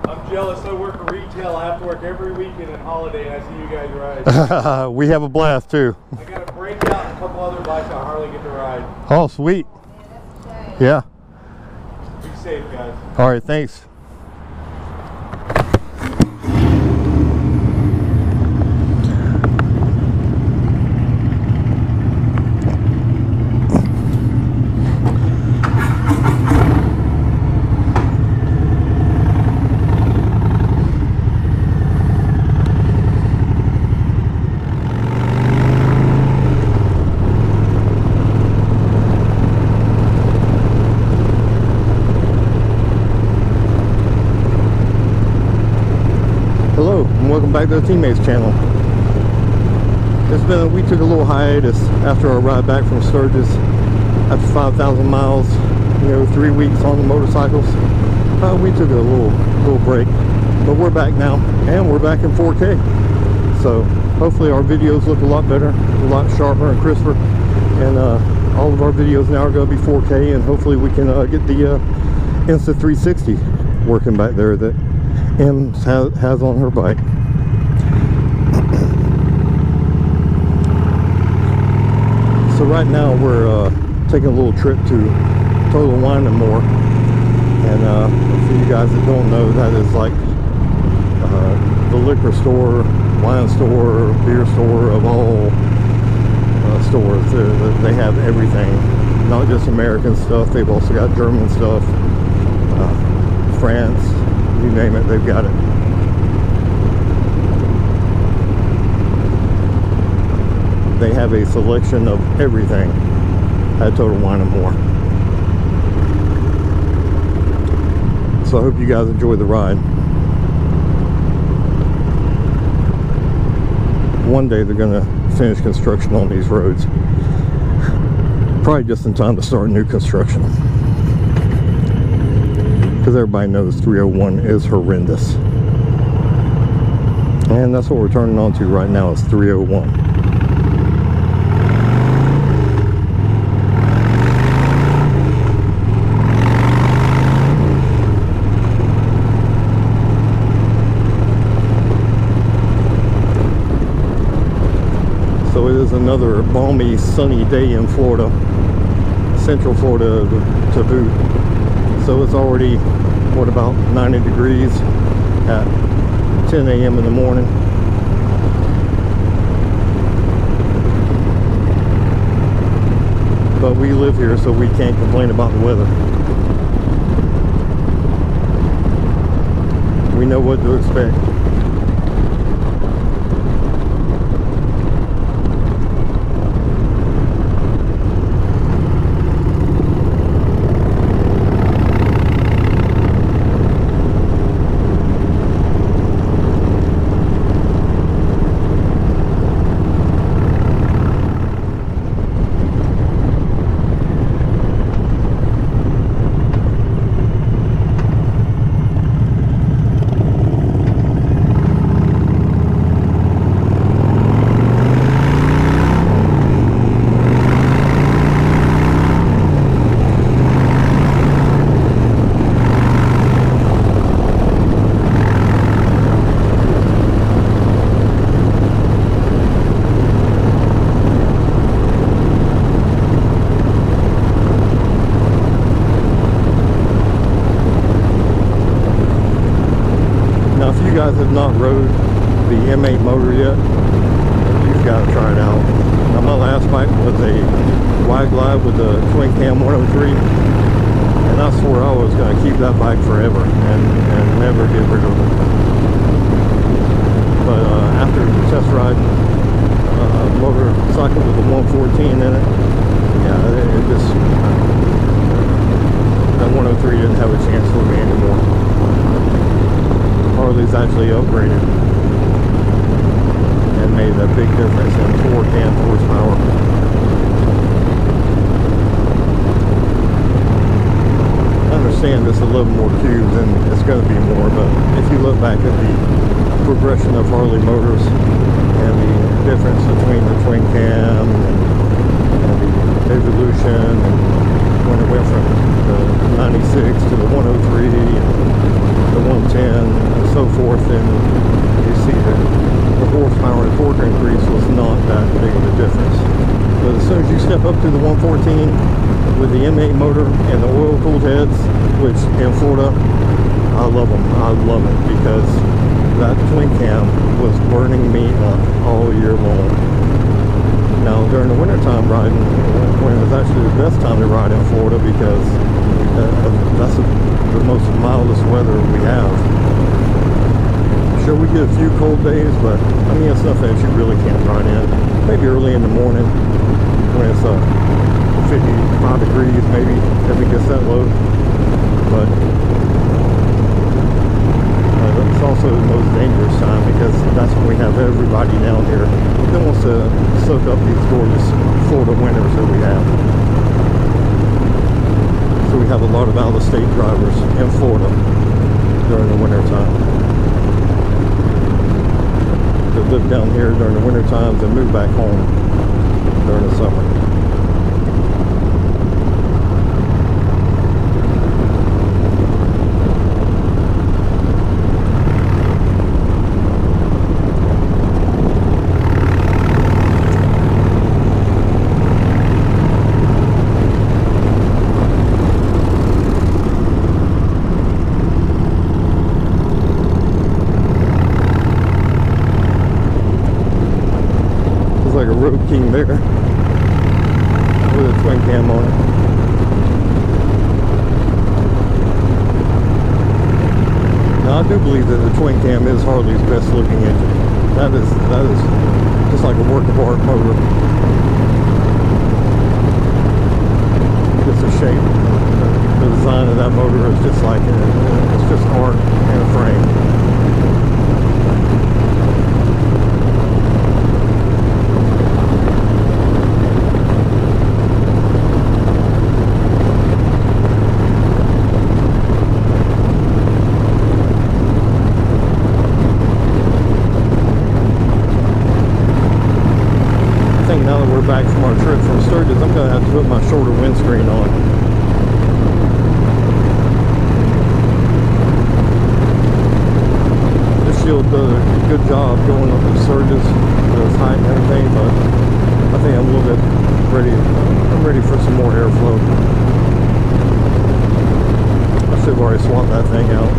I'm jealous. I work retail. I have to work every weekend and holiday, and I see you guys ride. We have a blast too. I got to break out a couple other bikes I hardly get to ride. Oh, sweet. Yeah. Be safe, guys. All right, thanks. Welcome back to the TeaM8's channel. We took a little hiatus after our ride back from Sturgis. After 5,000 miles, 3 weeks on the motorcycles, we took a little break. But we're back now, and we're back in 4K. So hopefully our videos look a lot better, a lot sharper and crisper. And all of our videos now are going to be 4K, and hopefully we can get the Insta360 working back there that Em has on her bike. So right now we're taking a little trip to Total Wine and More, and for you guys that don't know, that is like the liquor store, wine store, beer store of all stores. They have everything, not just American stuff. They've also got German stuff, France, you name it, they've got it. They have a selection of everything at Total Wine and More. So I hope you guys enjoy the ride. One day they're going to finish construction on these roads. Probably just in time to start new construction. Because everybody knows 301 is horrendous. And that's what we're turning on to right now, is 301. So it is another balmy, sunny day in Florida, Central Florida to boot. So it's already, what, about 90 degrees at 10 a.m. in the morning. But we live here, so we can't complain about the weather. We know what to expect. You guys have not rode the M8 motor yet, you've got to try it out. Now, my last bike was a wide glide with the twin cam 103, and I swore I was going to keep that bike forever and never get rid of it. But after the test ride, motorcycle with the 114 in it, yeah, it just, that 103 didn't have a chance for me anymore. Harley's actually upgraded and made a big difference in torque and horsepower. I understand this a little more cubes and it's going to be more, but if you look back at the progression of Harley motors and the difference between the twin cam and the evolution, and when it went from the 96 to the 103 and the 110, step up to the 114 with the M8 motor and the oil-cooled heads, which in Florida, I love them. I love it because that twin cam was burning me up all year long. Now, during the wintertime riding, when it was actually the best time to ride in Florida because that's the most mildest weather we have. Sure, we get a few cold days, but I mean, it's nothing that you really can't ride in. Maybe early in the morning when it's 55 degrees, maybe if it gets that low. But it's also the most dangerous time because that's when we have everybody down here that wants to soak up these gorgeous Florida winters that we have. So we have a lot of out-of-state drivers in Florida during the winter time. They live down here during the winter times and move back home during the summer. Like a Road King there with a twin cam on it. Now I do believe that the twin cam is Harley's best looking engine. That is just like a work of art motor. Just a shape. The design of that motor is just like it's just art in a frame. Now that we're back from our trip from Sturgis, I'm going to have to put my shorter windscreen on. This shield does a good job going up to Sturgis with its height and everything, but I think I'm a little bit ready. I'm ready for some more airflow. I should have already swapped that thing out.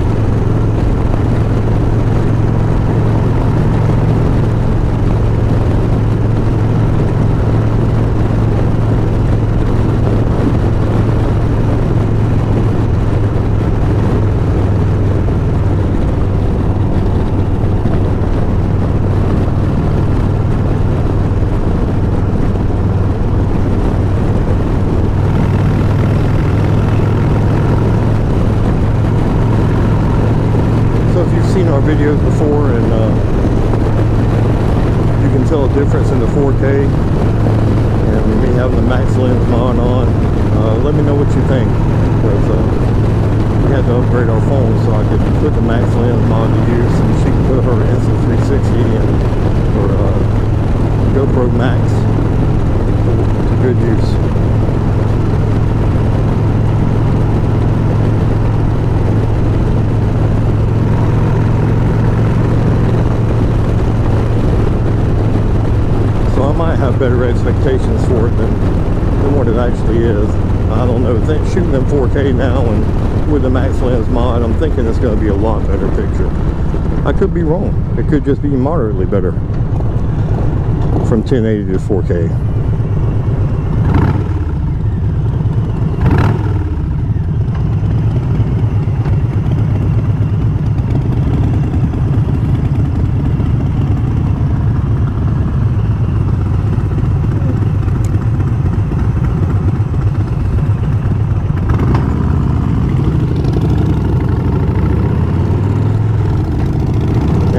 Our videos before, and you can tell a difference in the 4K and me having the max lens mod on. Let me know what you think, because we had to upgrade our phone so I could put the max lens mod to use, and she could put her Insta360 and her GoPro Max to good use. Have better expectations for it than what it actually is. I don't know. Shooting in 4K now and with the max lens mod, I'm thinking it's going to be a lot better picture. I could be wrong. It could just be moderately better from 1080 to 4K.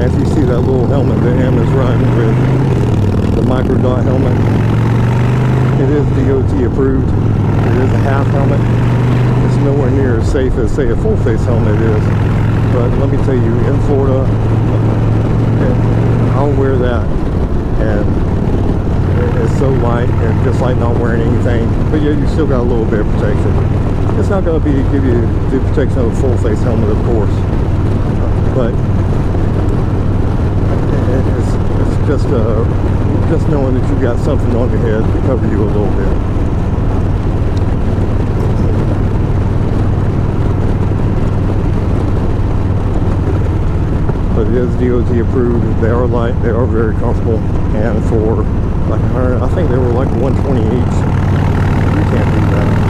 If you see that little helmet that Em is riding with, the micro dot helmet, it is DOT approved. It is a half helmet. It's nowhere near as safe as, say, a full face helmet is. But let me tell you, in Florida, I'll wear that, and it's so light and just like not wearing anything. But yeah, you still got a little bit of protection. It's not going to give you the protection of a full face helmet, of course, but it's just knowing that you got something on your head to cover you a little bit. But it is DOT approved. They are light. They are very comfortable. And for like 100, I think they were like 120 each. You can't beat that.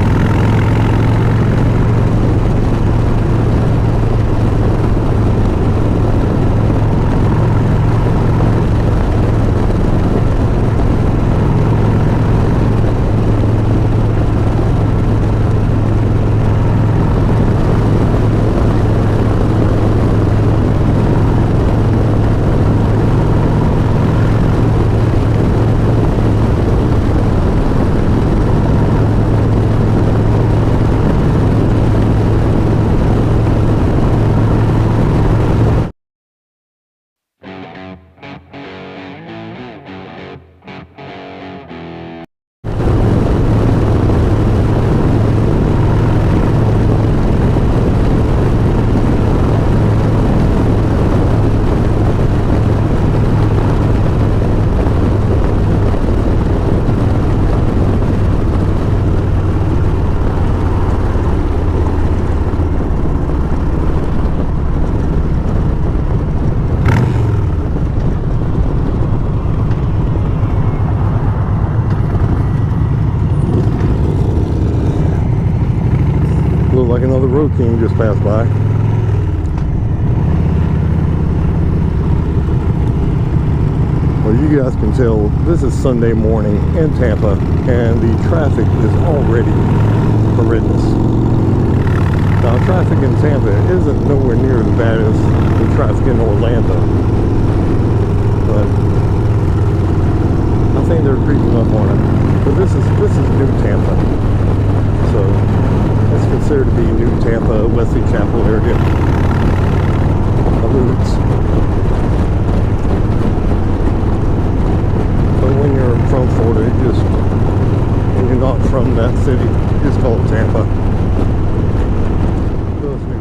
Like another road king just passed by. Well, you guys can tell this is Sunday morning in Tampa, and the traffic is already horrendous. Now, traffic in Tampa isn't nowhere near as bad as the traffic in Orlando, but I think they're creeping up on it. But this is new Tampa, so it's considered to be New Tampa, Wesley Chapel area. Alludes. But when you're from Florida, when you're not from that city, you just call it Tampa. So it's New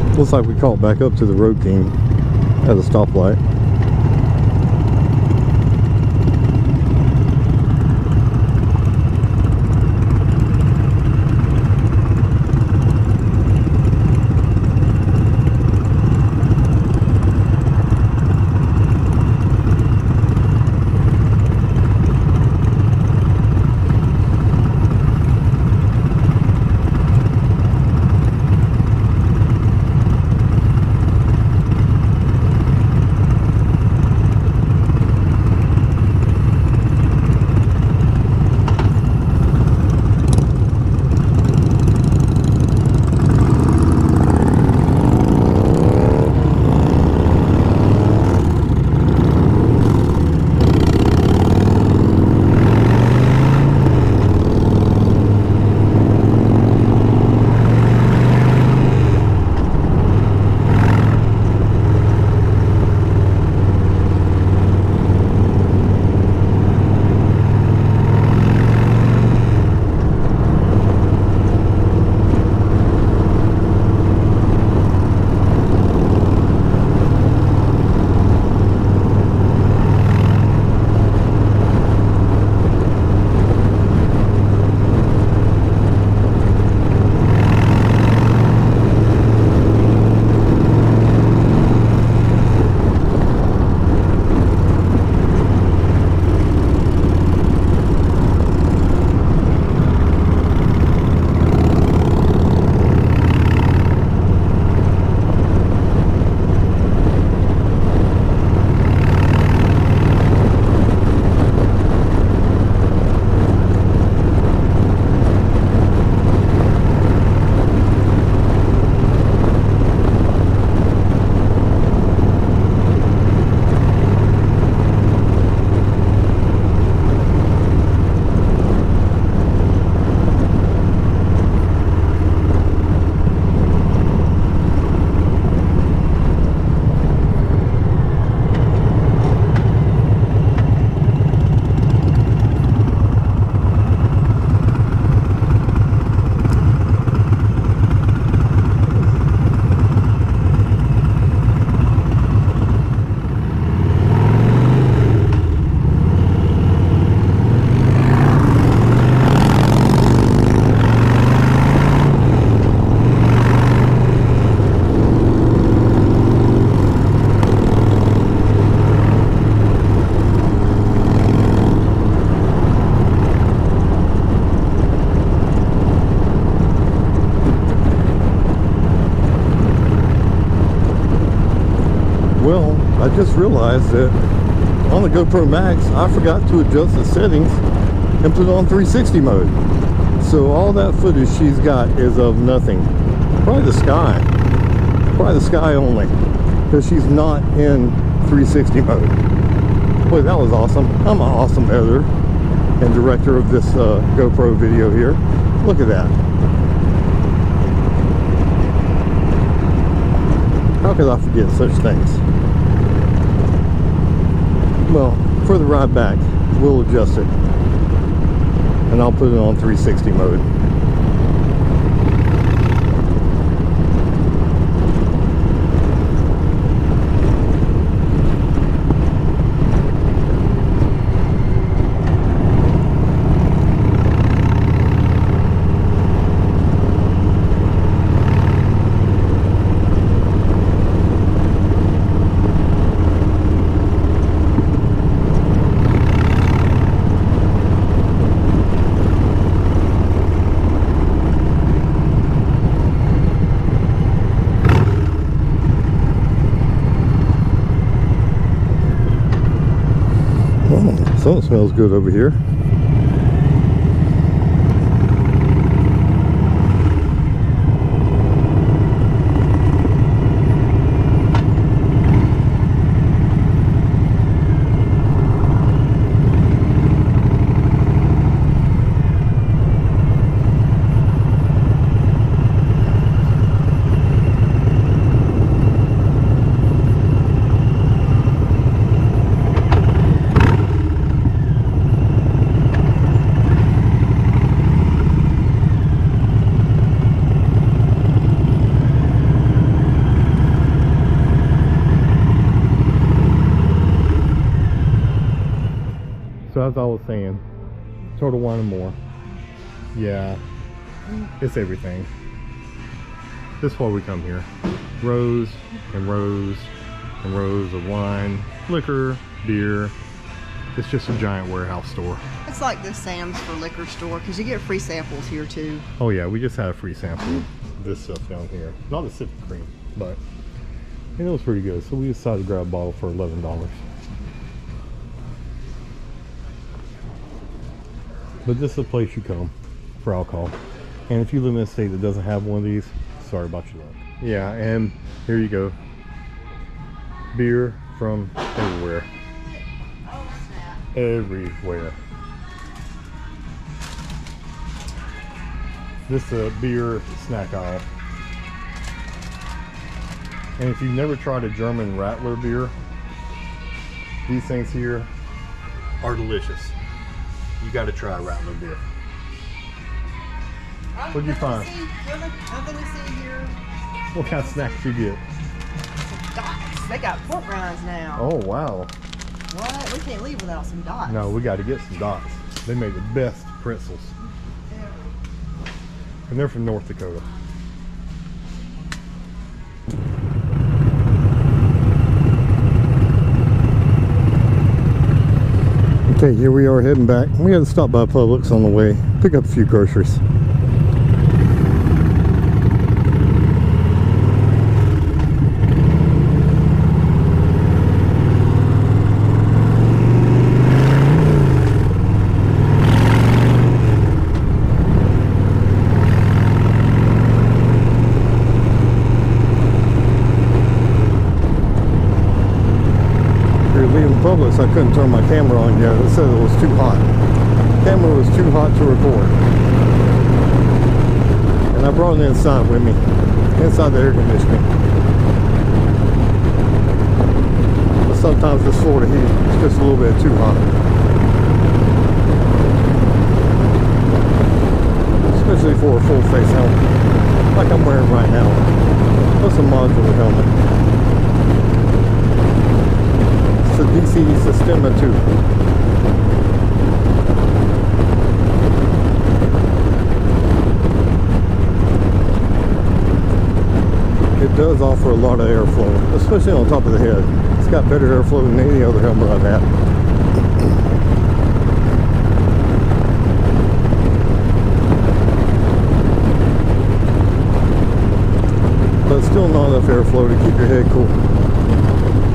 Tampa. Looks like we caught back up to the Road King at a stoplight. I just realized that on the GoPro Max, I forgot to adjust the settings and put it on 360 mode. So all that footage she's got is of nothing. Probably the sky. Probably the sky only. Because she's not in 360 mode. Boy, that was awesome. I'm an awesome editor and director of this GoPro video here. Look at that. How could I forget such things? Well, for the ride back, we'll adjust it. And I'll put it on 360 mode. Oh, it smells good over here. So as I was saying, Total Wine and More. Yeah, it's everything. This is why we come here. Rows and rows and rows of wine, liquor, beer. It's just a giant warehouse store. It's like the Sam's for liquor store because you get free samples here too. Oh yeah, we just had a free sample of this stuff down here. Not the sipping cream, but it was pretty good. So we decided to grab a bottle for $11. But this is a place you come for alcohol. And if you live in a state that doesn't have one of these, sorry about your luck. Yeah, and here you go. Beer from everywhere. Everywhere. This is a beer snack aisle. And if you've never tried a German Rattler beer, these things here are delicious. You got to try a Rattler beer. What'd you find? Nothing to see here. What kind of snacks you get? Dots. They got pork rinds now. Oh wow. What? We can't leave without some dots. No, we got to get some dots. They make the best pretzels. And they're from North Dakota. Okay, here we are heading back. We had to stop by Publix on the way, pick up a few groceries. Publix, I couldn't turn my camera on yet. It said it was too hot. The camera was too hot to record. And I brought it inside with me. Inside the air conditioning. But sometimes this Florida heat is just a little bit too hot. Especially for a full face helmet. Like I'm wearing right now. Plus a modular helmet. The DC Sistema 2. It does offer a lot of airflow, especially on top of the head. It's got better airflow than any other helmet I've had. But still not enough airflow to keep your head cool.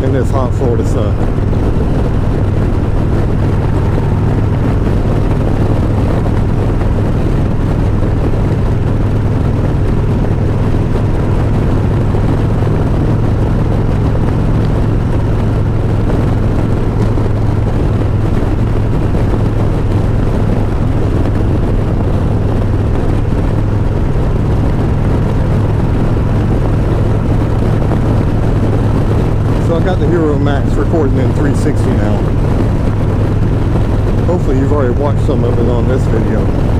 in this hot Florida sun. So I got the Hero Max recording in 360 now. Hopefully you've already watched some of it on this video.